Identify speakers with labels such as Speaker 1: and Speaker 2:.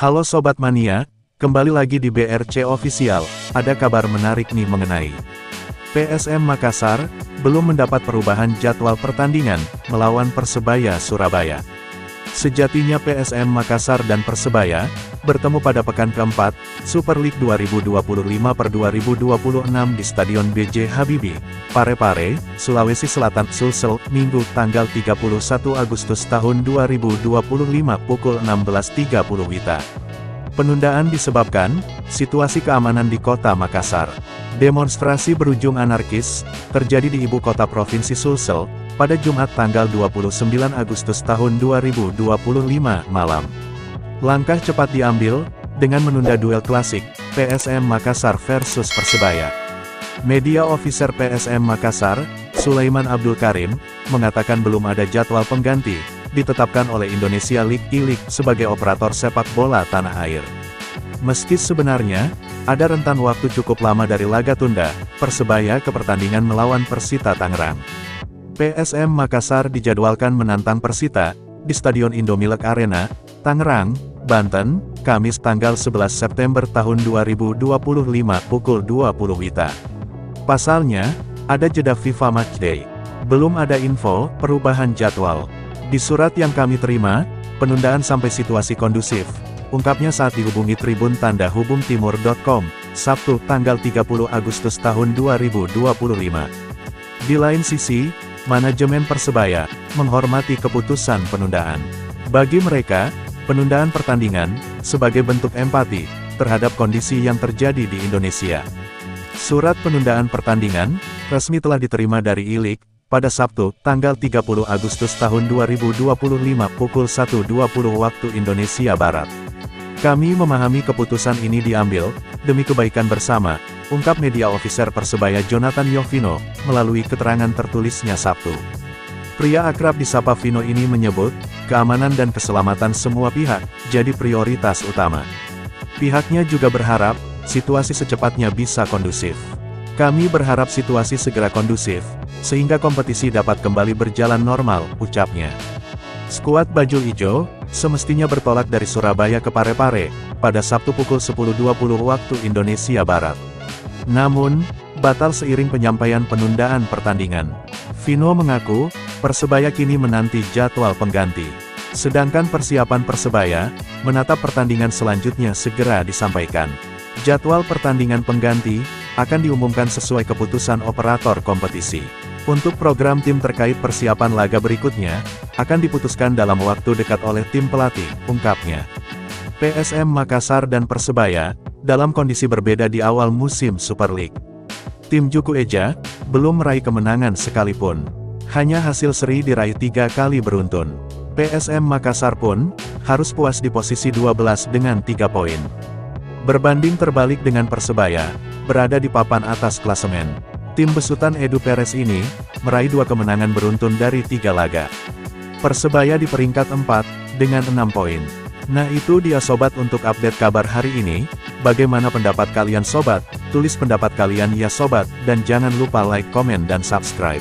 Speaker 1: Halo Sobat Mania, kembali lagi di BRC Official. Ada kabar menarik nih mengenai PSM Makassar, belum mendapat perubahan jadwal pertandingan, melawan Persebaya Surabaya. Sejatinya PSM Makassar dan Persebaya, bertemu pada pekan keempat, Super League 2025/2026 di Stadion B.J. Habibie, Parepare, Sulawesi Selatan, Sulsel, Minggu, tanggal 31 Agustus tahun 2025 pukul 16.30 WITA. Penundaan disebabkan, situasi keamanan di kota Makassar. Demonstrasi berujung anarkis, terjadi di ibu kota Provinsi Sulsel, pada Jumat tanggal 29 Agustus tahun 2025 malam. Langkah cepat diambil, dengan menunda duel klasik, PSM Makassar versus Persebaya. Media officer PSM Makassar, Sulaiman Abdul Karim, mengatakan belum ada jadwal pengganti, ditetapkan oleh Indonesia League E-League sebagai operator sepak bola tanah air. Meski sebenarnya, ada rentan waktu cukup lama dari laga tunda, Persebaya ke pertandingan melawan Persita Tangerang. PSM Makassar dijadwalkan menantang Persita, di Stadion Indomilk Arena, Tangerang, Banten, Kamis tanggal 11 September tahun 2025 pukul 20 WITA. Pasalnya, ada jeda FIFA Matchday. Belum ada info, perubahan jadwal. Di surat yang kami terima, penundaan sampai situasi kondusif, ungkapnya saat dihubungi tribun-hubungtimur.com, Sabtu tanggal 30 Agustus tahun 2025. Di lain sisi, manajemen Persebaya menghormati keputusan penundaan. Bagi mereka, penundaan pertandingan sebagai bentuk empati terhadap kondisi yang terjadi di Indonesia. Surat penundaan pertandingan resmi telah diterima dari E-League pada Sabtu tanggal 30 Agustus tahun 2025 pukul 1.20 waktu Indonesia Barat. Kami memahami keputusan ini diambil demi kebaikan bersama, ungkap media officer Persebaya Jonathan Yovino, melalui keterangan tertulisnya Sabtu. Pria akrab disapa Vino ini menyebut, keamanan dan keselamatan semua pihak, jadi prioritas utama. Pihaknya juga berharap, situasi secepatnya bisa kondusif. Kami berharap situasi segera kondusif, sehingga kompetisi dapat kembali berjalan normal, ucapnya. Skuad Bajul Ijo, semestinya bertolak dari Surabaya ke Parepare, pada Sabtu pukul 10.20 waktu Indonesia Barat. Namun, batal seiring penyampaian penundaan pertandingan. Vino mengaku, Persebaya kini menanti jadwal pengganti. Sedangkan persiapan Persebaya, menatap pertandingan selanjutnya segera disampaikan. Jadwal pertandingan pengganti, akan diumumkan sesuai keputusan operator kompetisi. Untuk program tim terkait persiapan laga berikutnya, akan diputuskan dalam waktu dekat oleh tim pelatih, ungkapnya. PSM Makassar dan Persebaya, dalam kondisi berbeda di awal musim Super League. Tim Juku Eja, belum meraih kemenangan sekalipun. Hanya hasil seri diraih 3 kali beruntun. PSM Makassar pun, harus puas di posisi 12 dengan 3 poin. Berbanding terbalik dengan Persebaya, berada di papan atas klasemen. Tim besutan Edu Perez ini, meraih 2 kemenangan beruntun dari 3 laga. Persebaya di peringkat 4, dengan 6 poin. Nah itu dia sobat untuk update kabar hari ini. Bagaimana pendapat kalian sobat? Tulis pendapat kalian ya sobat, dan jangan lupa like, komen dan subscribe.